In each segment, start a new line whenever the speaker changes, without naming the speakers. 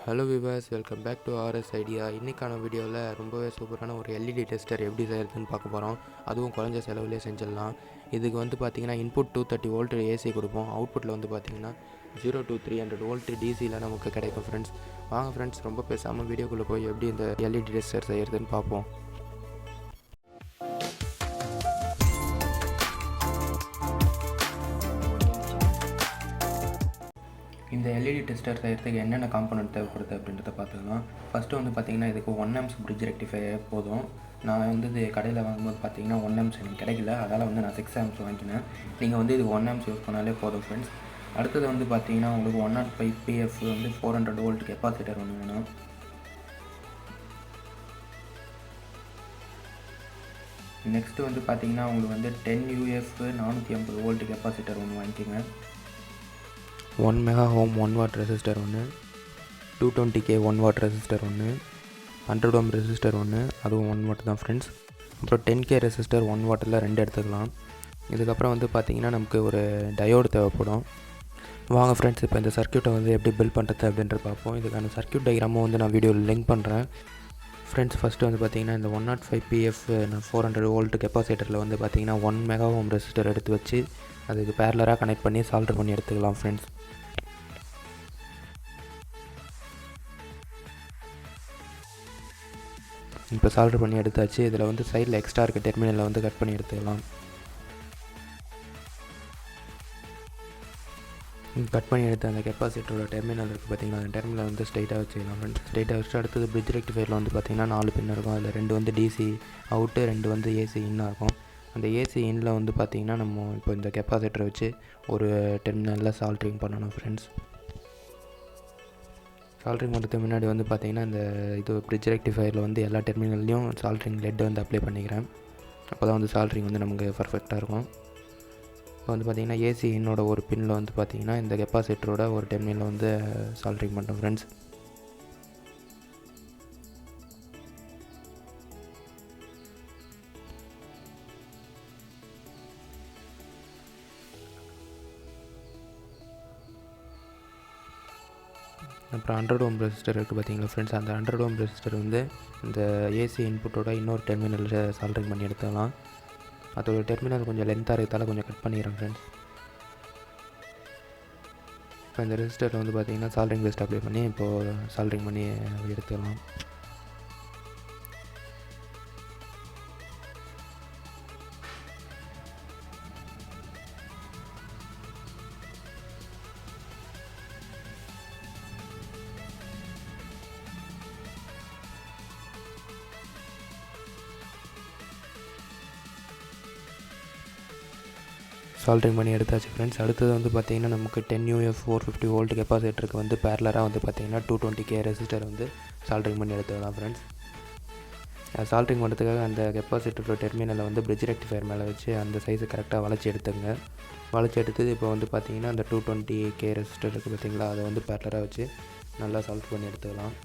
Hello viewers, welcome back to RS idea. இன்றைக்கான வீடியோவில் ரொம்பவே சூப்பரான ஒரு எல்இடி டெஸ்டர் எப்படி செய்கிறதுன்னு பார்க்க போகிறோம். அதுவும் குறைஞ்ச செலவுலேயே செஞ்சிடலாம். இதுக்கு வந்து பார்த்திங்கன்னா இன்புட் 230 வோல்ட் ஏசி கொடுப்போம். அவுட்புட்டில் வந்து பார்த்திங்கன்னா 0 to 300 வோல்ட் டிசியில் நமக்கு கிடைக்கும் ஃப்ரெண்ட்ஸ். வாங்க ஃப்ரெண்ட்ஸ், ரொம்ப பேசாமல் வீடியோக்குள்ளே போய் எப்படி இந்த எல்இடி டெஸ்டர் செய்கிறதுன்னு பார்ப்போம். இந்த எல்இடி டெஸ்டர் செய்கிறதுக்கு என்னென்ன காம்பனண்ட் தேவைப்படுது அப்படின்றத பார்த்துக்கலாம். ஃபஸ்ட்டு வந்து பார்த்திங்கன்னா இதுக்கு 1 amps Bridge Rectifier போதும். நான் வந்து இது கடையில் வாங்கும்போது பார்த்திங்கன்னா 1 amps எனக்கு கிடைக்கல, அதனால் வந்து நான் 6 amps வாங்கினேன். நீங்கள் வந்து இது 1 amps யூஸ் பண்ணாலே போதும் ஃப்ரெண்ட்ஸ். அடுத்தது வந்து பார்த்திங்கன்னா உங்களுக்கு 105 PF வந்து 400 வோல்ட் கெப்பாசிட்டர் ஒன்று வேணும். நெக்ஸ்ட்டு வந்து பார்த்திங்கன்னா உங்களுக்கு வந்து 10 UF 450 வோல்ட் கெப்பாசிட்டர் ஒன்று வாங்கிக்கோங்க. 1 மெகா ஓம் 1 வாட் ரெசிஸ்டர் ஒன்று, 220K 1 வாட் ரெசிஸ்டர் ஒன்று, 100 ஓம் ரெசிஸ்டர் ஒன்று, அதுவும் 1 வாட் தான் ஃப்ரெண்ட்ஸ். அப்புறம் 10K ரெசிஸ்டர் 1 வாட்டில் 2 எடுத்துக்கலாம். இதுக்கப்புறம் வந்து பார்த்திங்கன்னா நமக்கு ஒரு டயோடு தேவைப்படும். வாங்க ஃப்ரெண்ட்ஸ், இப்போ இந்த சர்க்யூட்டை வந்து எப்படி பில்ட் பண்ணுறது அப்படின்றது பார்ப்போம். இதுக்கான சர்க்யூட் டயக்ராமும் வந்து நான் வீடியோவில் லிங்க் பண்ணுறேன் ஃப்ரெண்ட்ஸ். ஃபஸ்ட்டு வந்து பார்த்திங்கன்னா இந்த 105 PF 400 வோல்ட் கெப்பாசிட்டரில் வந்து பார்த்திங்கன்னா 1 மெகா ஓம் ரெசிஸ்டர் எடுத்து வச்சு அதுக்கு பேரலராக கனெக்ட் பண்ணி சால்டர் பண்ணி எடுத்துக்கலாம் ஃப்ரெண்ட்ஸ். இப்போ சால்டர் பண்ணி எடுத்தாச்சு. இதில் வந்து சைடில் எக்ஸ்ட்ரா இருக்க டெர்மினலில் வந்து கட் பண்ணி எடுத்துக்கலாம். கட் பண்ணி எடுத்து அந்த கெப்பாசிட்டரோட டெர்மினல் இருக்குது பார்த்திங்கன்னா, அந்த டெர்மினல் வந்து ஸ்ட்ரைட்டாக வச்சுக்கலாம் ஃப்ரெண்ட்ஸ். ஸ்ட்ரைட்டாக வச்சுட்டு அடுத்தது Bridge Rectifierல வந்து பார்த்திங்கன்னா 4 பின் இருக்கும். அதில் 2 வந்து டிசி அவுட்டு, 2 வந்து ஏசி இன்னாக இருக்கும். அந்த ஏசி இன்னில் வந்து பார்த்திங்கன்னா நம்ம இப்போ இந்த கெப்பாசிட்டரை வச்சு ஒரு டெர்மினலில் சால்ட்ரிங் பண்ணணும் ஃப்ரெண்ட்ஸ். சால்ட்ரிங் பண்ணுறதுக்கு முன்னாடி வந்து பார்த்திங்கன்னா இந்த Bridge Rectifierல வந்து எல்லா டெர்மினல்லையும் சால்ட்ரிங் லெட் வந்து அப்ளை பண்ணிக்கிறேன். அப்போ தான் வந்து சால்ட்ரிங் வந்து நமக்கு பர்ஃபெக்டாக இருக்கும். இப்போ வந்து பார்த்திங்கன்னா ஏசி இன்னோட ஒரு பின்னில் வந்து பார்த்திங்கன்னா இந்த கெப்பாசிட்டரோட ஒரு டெர்மினலில் வந்து சால்ட்ரிங் பண்ணுறோம் ஃப்ரெண்ட்ஸ். அப்புறம் 100 ஓம் ரெசிஸ்டர் இருக்குது பார்த்திங்களா ஃப்ரெண்ட்ஸ். அந்த 100 ஓம் ரெசிஸ்டர் வந்து இந்த ஏசி இன்புட்டோட இன்னொரு டெர்மினலில் சால்ட்ரிங் பண்ணி எடுத்துக்கலாம். அதோட டெர்மினல் கொஞ்சம் லென்த்தாக இருக்கிறதால கொஞ்சம் கட் பண்ணிக்கிறேன் ஃப்ரெண்ட்ஸ். இப்போ இந்த ரெசிஸ்டரில் வந்து பார்த்திங்கன்னா சால்ட்ரிங் பேஸ்ட் அப்ளை பண்ணி இப்போது சால்ட்ரிங் பண்ணி எடுத்துக்கலாம். சால்ட்ரிங் பண்ணி எடுத்தாச்சு ஃப்ரெண்ட்ஸ். அடுத்தது வந்து பார்த்திங்கன்னா நமக்கு 10 UF 450 வோல்ட் கெப்பாசிட்டருக்கு வந்து பேரலராக வந்து பார்த்திங்கன்னா 220K ரெசிஸ்டர் வந்து சால்ட்ரிங் பண்ணி எடுத்துக்கலாம் ஃப்ரெண்ட்ஸ். சால்ட்ரிங் பண்ணுறதுக்காக அந்த கெப்பாசிட்டரோட டெர்மினலை வந்து Bridge Rectifier மேலே வச்சு அந்த சைஸை கரெக்டாக வளைச்சி எடுத்துங்க. வளைச்சி எடுத்தது இப்போ வந்து பார்த்திங்கன்னா அந்த 220K ரெசிஸ்டர் இருக்குது பார்த்திங்களா, அதை வந்து பேரலராக வச்சு நல்லா சால்ட் பண்ணி எடுத்துக்கலாம்.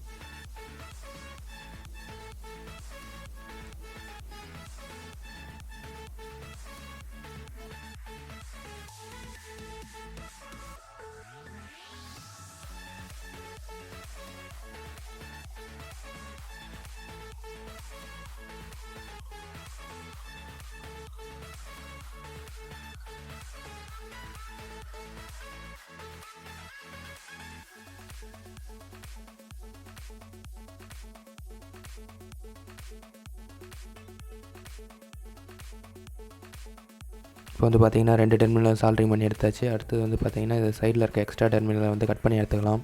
இப்போ வந்து பார்த்திங்கன்னா 2 டெர்மினல் சால்ட்ரிங் பண்ணி எடுத்தாச்சு. அடுத்தது வந்து பார்த்திங்கன்னா இது சைடில் இருக்க எக்ஸ்ட்ரா டெர்மினலை வந்து கட் பண்ணி எடுத்துக்கலாம்.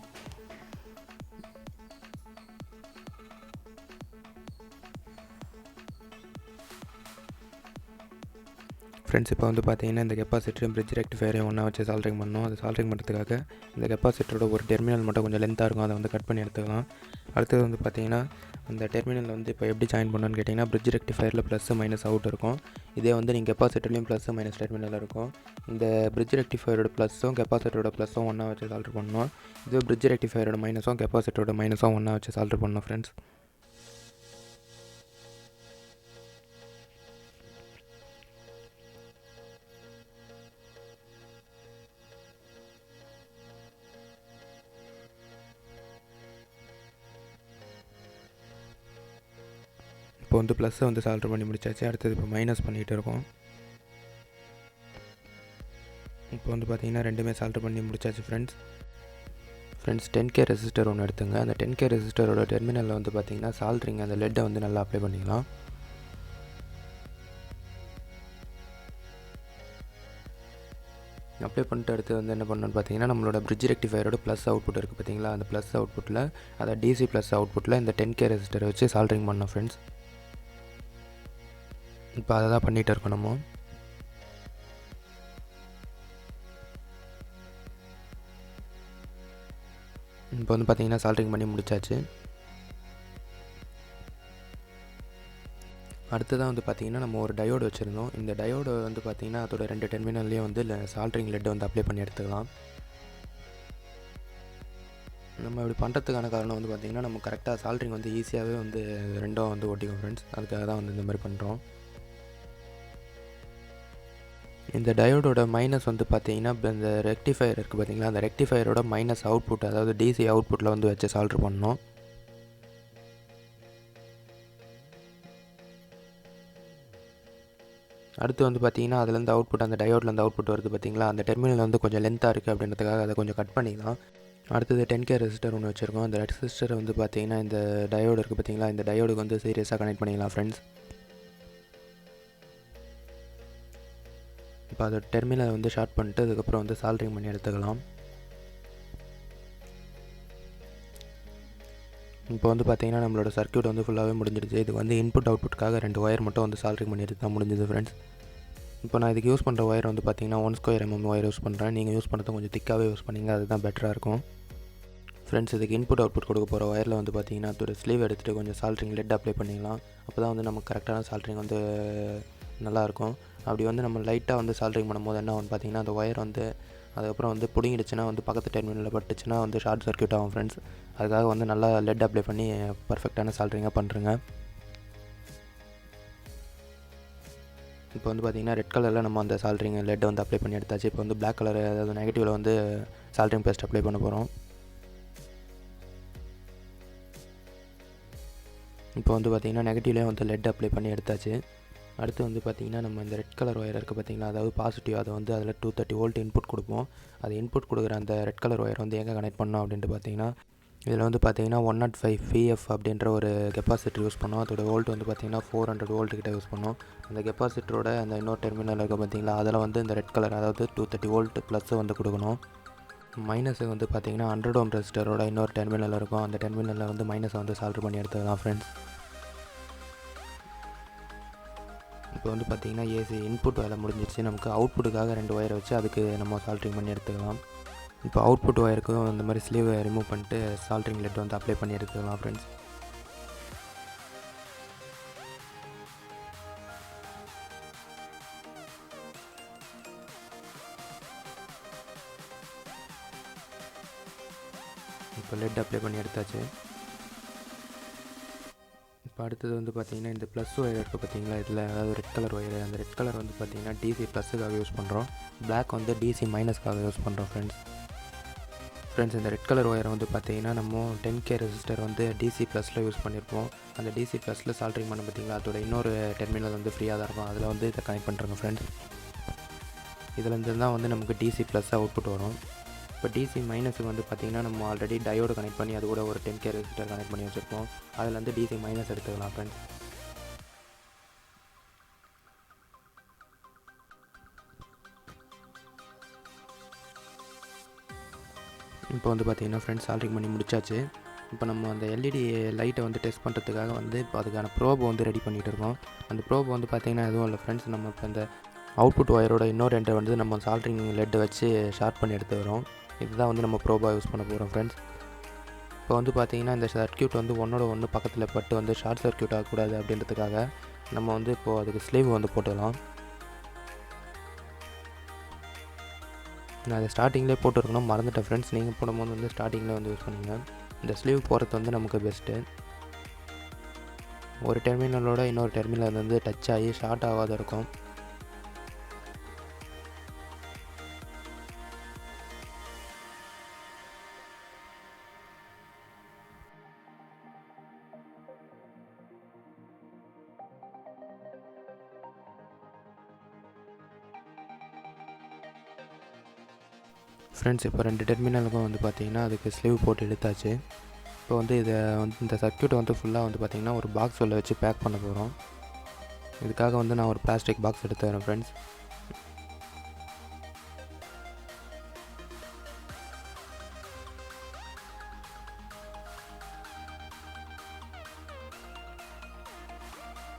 ஃப்ரெண்ட்ஸ், இப்போ வந்து பார்த்திங்கன்னா இந்த கெப்பாசிட்டரும் Bridge Rectifierயும் ஒன்றா வச்சு சால்ட்ரிங் பண்ணோம். அது சால்ட்ரிங் பண்ணுறதுக்காக இந்த கெப்பாசிட்டரோட ஒரு டெர்மினல் மட்டும் கொஞ்சம் லென்த்தாக இருக்கும், அதை வந்து கட் பண்ணி எடுத்துக்கலாம். அடுத்தது வந்து பார்த்திங்கன்னா அந்த டெர்மினல் வந்து இப்போ எப்படி ஜாயின் பண்ணணும்னு கேட்டிங்கன்னா Bridge Rectifierல ப்ளஸ் மைனஸ் அவுட் இருக்கும். இதே வந்து நீங்கள் கெப்பாசிட்டர்லேயும் ப்ளஸ் மைனஸ் டெர்மினல் இருக்கும். இந்த Bridge Rectifierோட ப்ளஸ்ஸும் கெப்பாசிட்டரோட ப்ளஸ்ஸும் ஒன்றா வச்சு சால்ட்ரு பண்ணணும். இதே Bridge Rectifierோட மைனஸும் கெப்பாசிட்டரோட மைனஸும் ஒன்றா வச்சு சால்ட்ரு பண்ணணும் ஃப்ரெண்ட்ஸ். இப்போ வந்து ப்ளஸ்ஸை வந்து சால்டர் பண்ணி முடிச்சாச்சு. அடுத்தது இப்போ மைனஸ் பண்ணிகிட்டு இருக்கோம். இப்போ வந்து பார்த்திங்கன்னா ரெண்டுமே சால்டர் பண்ணி முடிச்சாச்சு ஃப்ரெண்ட்ஸ். 10K ரெசிஸ்டர் ஒன்று எடுத்துங்க. அந்த 10K ரெசிஸ்டரோட டெர்மினலில் வந்து பார்த்திங்கன்னா சால்ட்ரிங் அந்த லெட்டை வந்து நல்லா அப்ளை பண்ணிக்கலாம். அப்ளை பண்ணிட்டு அடுத்து வந்து என்ன பண்ணணும்னு பார்த்தீங்கன்னா நம்மளோட பிரிட்ஜ் ரெக்டிஃபையரோட ப்ளஸ் அவுட்புட் இருக்குது பார்த்தீங்களா, அந்த ப்ளஸ் அவுட்புட்டில் அதை டிசி ப்ளஸ் அவுட்புட்டில் இந்த 10K ரெசிஸ்டரை வச்சு சால்ட்ரிங் பண்ணோம் ஃப்ரெண்ட்ஸ். இப்போ அதை தான் பண்ணிகிட்டு இருக்கோம் நம்ம. இப்போ வந்து பார்த்திங்கன்னா சால்ட்ரிங் பண்ணி முடிச்சாச்சு. அடுத்ததாக வந்து பார்த்திங்கன்னா நம்ம ஒரு டயோடு வச்சுருந்தோம். இந்த டயோடு வந்து பார்த்திங்கன்னா அதோட 2 டெர்மினல்லையும் வந்து சால்ட்ரிங் லெட்டை வந்து அப்ளை பண்ணி எடுத்துக்கலாம். நம்ம இப்படி பண்ணுறதுக்கான காரணம் வந்து பார்த்திங்கன்னா நம்ம கரெக்டாக சால்ட்ரிங் வந்து ஈஸியாகவே வந்து ரெண்டும் வந்து ஓட்டிக்கும் ஃப்ரெண்ட்ஸ். அதுக்காக தான் வந்து இந்த மாதிரி பண்ணுறோம். இந்த டயோடோட மைனஸ் வந்து பார்த்திங்கன்னா இப்போ இந்த ரெக்டிஃபையர் இருக்குது பார்த்திங்களா, அந்த ரெக்டிஃபையரோட மைனஸ் அவுட்புட், அதாவது டிசி அவுட்புட்டில் வந்து வச்சு சால்ட்ரு பண்ணோம். அடுத்து வந்து பார்த்திங்கன்னா அதுலேருந்து அவுட்புட், அந்த டயோட்லேருந்து அவுட்புட் வருது பார்த்திங்களா, அந்த டெர்மினல் வந்து கொஞ்சம் லென்த்தாக இருக்குது அப்படின்றதுக்காக அதை கொஞ்சம் கட் பண்ணிக்கலாம். அடுத்தது 10K ரெசிஸ்டர் ஒன்று வச்சுருக்கோம். அந்த ரெசிஸ்டரை வந்து பார்த்திங்கன்னா இந்த டயோடு இருக்குது பார்த்திங்களா, இந்த டயோடுக்கு வந்து சீரியஸாக கனெக்ட் பண்ணிக்கலாம் ஃப்ரெண்ட்ஸ். இப்போ அதை டெர்மினலை வந்து ஷார்ட் பண்ணிட்டு அதுக்கப்புறம் வந்து சால்ட்ரிங் பண்ணி எடுத்துக்கலாம். இப்போ வந்து பார்த்திங்கன்னா நம்மளோட சர்க்யூட் வந்து ஃபுல்லாகவே முடிஞ்சிடுச்சு. இது வந்து இன்புட் அவுட்புட்டுக்காக 2 ஒயர் மட்டும் வந்து சால்ட்ரிங் பண்ணி எடுத்து தான் முடிஞ்சது ஃப்ரெண்ட்ஸ். இப்போ நான் இதுக்கு யூஸ் பண்ணுற ஒயர் வந்து பார்த்திங்கன்னா 1² mm ஒயர் யூஸ் பண்ணுறேன். நீங்கள் யூஸ் பண்ணுறது கொஞ்சம் திக்காகவே யூஸ் பண்ணிங்க, அதுதான் பெட்டராக இருக்கும் ஃப்ரெண்ட்ஸ். இதுக்கு இன்புட் அவுட்புட் கொடுக்க போகிற ஒயரில் வந்து பார்த்திங்கன்னா அதோட ஸ்லீவ் எடுத்துகிட்டு கொஞ்சம் சால்ட்ரிங் லெட் அப்ளை பண்ணிக்கலாம். அப்போ தான் வந்து நமக்கு கரெக்டான சால்ட்ரிங் வந்து நல்லாயிருக்கும். அப்படி வந்து நம்ம லைட்டாக வந்து சால்ட்ரிங் பண்ணும்போது என்ன ஆகும் பார்த்திங்கன்னா அந்த ஒயர் வந்து அதுக்கப்புறம் வந்து பிடிங்கிடுச்சுன்னா வந்து பக்கத்து டெர்மினலில் பட்டுச்சுன்னா வந்து ஷார்ட் சர்க்யூட் ஆகும் ஃப்ரெண்ட்ஸ். அதுக்காக வந்து நல்லா லெட் அப்ளை பண்ணி பர்ஃபெக்டான சால்ட்ரிங்காக பண்ணுறேங்க. இப்போ வந்து பார்த்திங்கன்னா ரெட் கலரில் நம்ம அந்த சால்ட்ரிங் லெட்டை வந்து அப்ளை பண்ணி எடுத்தாச்சு. இப்போ வந்து பிளாக் கலர், அதாவது நெகட்டிவில் வந்து சால்ட்ரிங் பேஸ்ட் அப்ளை பண்ண போகிறோம். இப்போ வந்து பார்த்திங்கன்னா நெகட்டிவ்லேயே வந்து லெட் அப்ளை பண்ணி எடுத்தாச்சு. அடுத்து வந்து பார்த்திங்கன்னா நம்ம இந்த ரெட் கலர் ஒயர் இருக்குது பார்த்திங்களா, அதாவது பாசிட்டிவ், அதை வந்து அதில் 230 வோல்ட் இன்புட் கொடுப்போம். அது இன்புட் கொடுக்குற அந்த ரெட் கலர் ஒயர் வந்து எங்கே கனெக்ட் பண்ணோம் அப்படின்ட்டு பார்த்திங்கன்னா இதில் வந்து பார்த்திங்கன்னா 105 VF அப்படின்ற ஒரு கெப்பாசிட்டர் யூஸ் பண்ணோம். அதோட வோல்ட் வந்து பார்த்திங்கன்னா 400 வோல்ட் கிட்ட யூஸ் பண்ணோம். அந்த கெப்பாசிட்டரோட அந்த இன்னொரு டெர்மினல் இருக்குது பார்த்திங்களா, அதில் வந்து இந்த ரெட் கலர், அதாவது 230 வோல்ட் ப்ளஸ் வந்து கொடுக்கணும். மைனஸு வந்து பார்த்திங்கன்னா 100 ஓம் ரெசிஸ்டரோட இன்னொரு டெர்மினல் இருக்கும். அந்த டெர்மினலில் வந்து மைனஸை வந்து சால்ட்ரு பண்ணி எடுத்துக்கலாம் ஃப்ரெண்ட்ஸ். இப்போ வந்து பார்த்திங்கன்னா ஏசி இன்புட் வேலை முடிஞ்சிடுச்சு. நமக்கு அவுட்புட்டுக்காக 2 ஒயரை வச்சு அதுக்கு நம்ம சால்ட்ரிங் பண்ணி எடுத்துக்கலாம். இப்போ அவுட்புட் ஒயருக்கும் இந்த மாதிரி ஸ்லீவை ரிமூவ் பண்ணிட்டு சால்ட்ரிங் லெட் வந்து அப்ளை பண்ணி எடுத்துக்கலாம் ஃப்ரெண்ட்ஸ். இப்போ லெட் அப்ளை பண்ணி எடுத்தாச்சு. இப்போ அடுத்தது வந்து பார்த்திங்கன்னா இந்த ப்ளஸ் ஒயர் இருக்குது பார்த்திங்களா, இதில் அதாவது ரெட் கலர் ஒயர், அந்த ரெட் கலர் வந்து பார்த்திங்கன்னா டிசி ப்ளஸுக்காக யூஸ் பண்ணுறோம். பிளாக் வந்து டிசி மைனஸ்க்காக யூஸ் பண்ணுறோம் ஃப்ரெண்ட்ஸ். இந்த ரெட் கலர் ஒயரை வந்து பார்த்திங்கன்னா நம்ம 10K ரெசிஸ்டர் வந்து டிசி ப்ளஸில் யூஸ் பண்ணியிருப்போம். அந்த டிசி ப்ளஸில் சால்ட்ரிங் பண்ண பார்த்திங்களா, அதோட இன்னொரு டெர்மினல் வந்து ஃப்ரீயாக தான் இருக்கும். அதில் வந்து இதை கனெக்ட் பண்ணுறோங்க ஃப்ரெண்ட்ஸ். இதிலேருந்து தான் வந்து நமக்கு டிசி ப்ளஸ் அவுட்புட் வரும். இப்போ டிசி மைனஸுக்கு வந்து பார்த்திங்கன்னா நம்ம ஆல்ரெடி டயோடு கனெக்ட் பண்ணி அது கூட ஒரு 10K ரெசிஸ்டர் கனெக்ட் பண்ணி வச்சுருப்போம். அதில் வந்து டிசி மைனஸ் எடுத்துக்கலாம் ஃப்ரெண்ட்ஸ். இப்போ வந்து பார்த்திங்கன்னா ஃப்ரெண்ட்ஸ் சால்ட்ரிங் பண்ணி முடிச்சாச்சு. இப்போ நம்ம அந்த எல்இடி லைட்டை வந்து டெஸ்ட் பண்ணுறதுக்காக வந்து இப்போ அதுக்கான ப்ரோப் வந்து ரெடி பண்ணிகிட்டு இருக்கோம். அந்த ப்ரோப் வந்து பார்த்திங்கன்னா எதுவும் இல்லை ஃப்ரெண்ட்ஸ், நம்ம இப்போ இந்த அவுட்புட் ஒயரோட இன்னொரு எண்டை வந்து நம்ம சால்ட்ரிங் லெட்டை வச்சு ஷார்ட் பண்ணி எடுத்து வரோம். இதுதான் வந்து நம்ம ப்ரோபாக யூஸ் பண்ண போகிறோம் ஃப்ரெண்ட்ஸ். இப்போ வந்து பார்த்திங்கன்னா இந்த சர்க்யூட் வந்து ஒன்றோட ஒன்று பக்கத்தில் பட்டு வந்து ஷார்ட் சர்க்யூட் ஆகக்கூடாது அப்படின்றதுக்காக நம்ம வந்து இப்போது அதுக்கு ஸ்லீவ் வந்து போட்டுடலாம். நான் அதை ஸ்டார்டிங்லேயே போட்டுருக்கணும், மறந்துட்டேன் ஃப்ரெண்ட்ஸ். நீங்கள் போடும்போது வந்து ஸ்டார்டிங்கில் வந்து யூஸ் பண்ணுங்க. இந்த ஸ்லீவ் போகிறது வந்து நமக்கு பெஸ்ட்டு. ஒரு டெர்மினலோட இன்னொரு டெர்மினல் வந்து டச் ஆகி ஷார்ட் ஆகாத இருக்கும். ஃப்ரெண்ட்ஸ் இப்போ 2 டெர்மினலுக்கும் வந்து பார்த்திங்கன்னா அதுக்கு ஸ்லீவ் போட்டு எடுத்தாச்சு. இப்போ வந்து இதை வந்து இந்த சர்க்யூட்டை வந்து ஃபுல்லாக வந்து பார்த்திங்கன்னா ஒரு பாக்ஸ் உள்ள வச்சு பேக் பண்ண போகிறோம். இதுக்காக வந்து நான் ஒரு பிளாஸ்டிக் பாக்ஸ் எடுத்து வரேன் ஃப்ரெண்ட்ஸ்.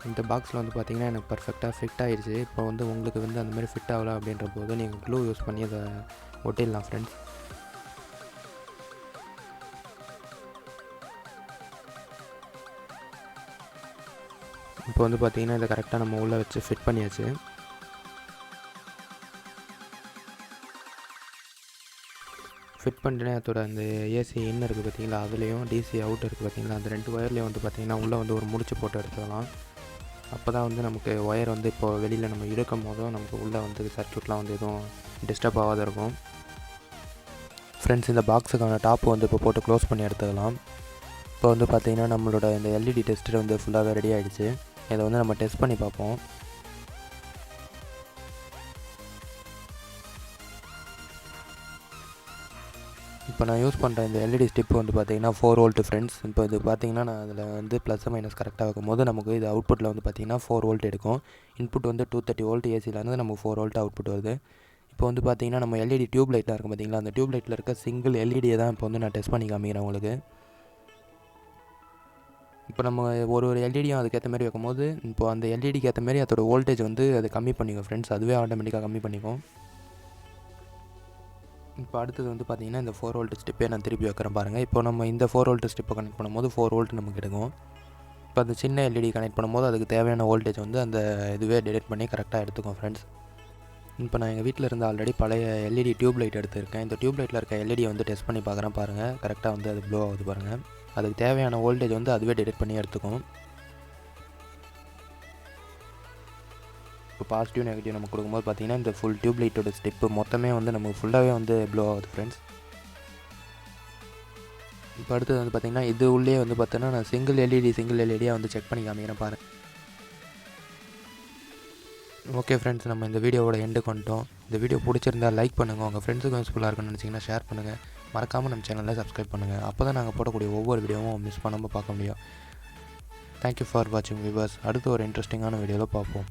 இந்த பாக்ஸில் வந்து பார்த்திங்கன்னா எனக்கு பர்ஃபெக்டாக ஃபிட் ஆகிடுச்சு. இப்போ வந்து உங்களுக்கு வந்து அந்த மாதிரி ஃபிட் ஆகலை அப்படின்ற போது நீங்கள் க்ளூ யூஸ் பண்ணி அதை ஒட்டிடலாம் ஃப்ரெண்ட்ஸ். இப்போ வந்து பார்த்திங்கன்னா இதை கரெக்டாக நம்ம உள்ளே வச்சு ஃபிட் பண்ணியாச்சு. ஃபிட் பண்ணிட்டேனே அதோட அந்த ஏசி இன் இருக்குது பார்த்திங்களா, அதுலேயும் டிசி அவுட் இருக்குது பார்த்திங்களா, அந்த 2 ஒயர்லேயும் வந்து பார்த்திங்கன்னா உள்ளே வந்து ஒரு முடிச்சு போட்டு எடுத்துக்கலாம். அப்போ தான் வந்து நமக்கு ஒயர் வந்து இப்போ வெளியில் நம்ம இழுக்கும் போதும் நமக்கு உள்ளே வந்து சர்க்யூட்லாம் வந்து எதுவும் டிஸ்டர்ப் ஆகாத இருக்கும். ஃப்ரெண்ட்ஸ் இந்த பாக்ஸுக்கான டாப் வந்து இப்போ போட்டு க்ளோஸ் பண்ணி எடுத்துக்கலாம். இப்போ வந்து பார்த்திங்கன்னா நம்மளோட இந்த எல்இடி டெஸ்டர் வந்து ஃபுல்லாகவே ரெடி ஆகிடுச்சு. இதை வந்து நம்ம டெஸ்ட் பண்ணி பார்ப்போம். இப்போ நான் யூஸ் பண்ணுற இந்த எல்இடி ஸ்டிப் வந்து பார்த்திங்கன்னா 4 வோல்ட் ஃப்ரெண்ட்ஸ். இப்போ இது பார்த்திங்கன்னா நான் அதில் வந்து ப்ளஸ் மைனஸ் கரெக்டாக வைக்கும்போது நமக்கு இது அவுட்புட்டில் வந்து பார்த்திங்கன்னா 4 வோல்ட் எடுக்கும். இன்புட் வந்து 230 வோல்ட் ஏசியிலேருந்து நமக்கு 4 வோல்ட் அவுட்புட் வருது. இப்போ வந்து பார்த்திங்கன்னா நம்ம எல்இடி டியூப் லைட்டாக இருக்கும் பார்த்திங்களா, அந்த டியூப் லைட்டில் இருக்க சிங்கிள் எல்இடியை தான் இப்போ வந்து நான் டெஸ்ட் பண்ணி காமிக்கிறேன் உங்களுக்கு. இப்போ நம்ம ஒரு எல்இடியும் அதுக்கேற்ற மாதிரி வைக்கும்போது இப்போ அந்த எல்இடிக்கு ஏற்ற மாதிரி அதோட வோல்டேஜ் வந்து அது கம்மி பண்ணிக்கும் ஃப்ரெண்ட்ஸ். அதுவே ஆட்டோமேட்டிக்காக கம்மி பண்ணிக்கும். இப்போ அடுத்தது வந்து பார்த்திங்கன்னா இந்த 4 வோல்ட் ஸ்டிப்பே நான் திருப்பி வைக்கிறேன் பாருங்கள். இப்போ நம்ம இந்த 4 வோல்ட் ஸ்டிப்பை கனெக்ட் பண்ணும்போது 4 வோல்ட் நமக்கு எடுக்கும். இப்போ அந்த சின்ன எல்இடி கனெக்ட் பண்ணும்போது அதுக்கு தேவையான வோல்டேஜ் வந்து அந்த இதுவே டிடெக்ட் பண்ணி கரெக்டாக எடுத்துக்கும் ஃப்ரெண்ட்ஸ். இப்போ நான் எங்கள் வீட்டில் இருந்து ஆல்ரெடி பழைய எல்இடி டியூப் லைட் எடுத்துருக்கேன். இந்த டியூப் லைட்டில் இருக்க எல்இடியை வந்து டெஸ்ட் பண்ணி பார்க்குறேன் பாருங்கள். கரெக்டாக வந்து அது ப்ளோ ஆகுது பாருங்கள். அதுக்கு தேவையான வோல்டேஜ் வந்து அதுவே டிடெக்ட் பண்ணி எடுத்துக்கும். இப்போ பாசிட்டிவ் நெகட்டிவ் நம்ம கொடுக்கும்போது பார்த்திங்கன்னா இந்த ஃபுல் டியூப் லைட்டோட ஸ்டெப்பு மொத்தமே வந்து நமக்கு ஃபுல்லாகவே வந்து ப்ளோ ஆகுது ஃப்ரெண்ட்ஸ். இப்போ அடுத்தது வந்து பார்த்திங்கன்னா இது உள்ளே வந்து பார்த்தோன்னா நான் சிங்கிள் எல்இடியாக வந்து செக் பண்ணி காமிக்கிறேன் பாருங்கள். ஓகே ஃப்ரெண்ட்ஸ், நம்ம இந்த வீடியோவோட எண்டுக்கு வந்துட்டோம். இந்த வீடியோ பிடிச்சிருந்தால் லைக் பண்ணுங்கள். உங்கள் ஃப்ரெண்ட்ஸுக்கு யூஸ்ஃபுல்லாக இருக்குன்னு நினச்சிங்கன்னா ஷேர் பண்ணுங்கள். மறக்காமல் நம்ம சேனலில் சப்ஸ்கிரைப் பண்ணுங்கள். அப்போ தான் நாங்கள் போடக்கூடிய ஒவ்வொரு வீடியோவும் மிஸ் பண்ணாமல் பார்க்க முடியும். தேங்க்யூ ஃபார் வாட்சிங் வியூவர்ஸ். அடுத்து ஒரு இன்ட்ரெஸ்டிங்கான வீடியோவில் பார்ப்போம்.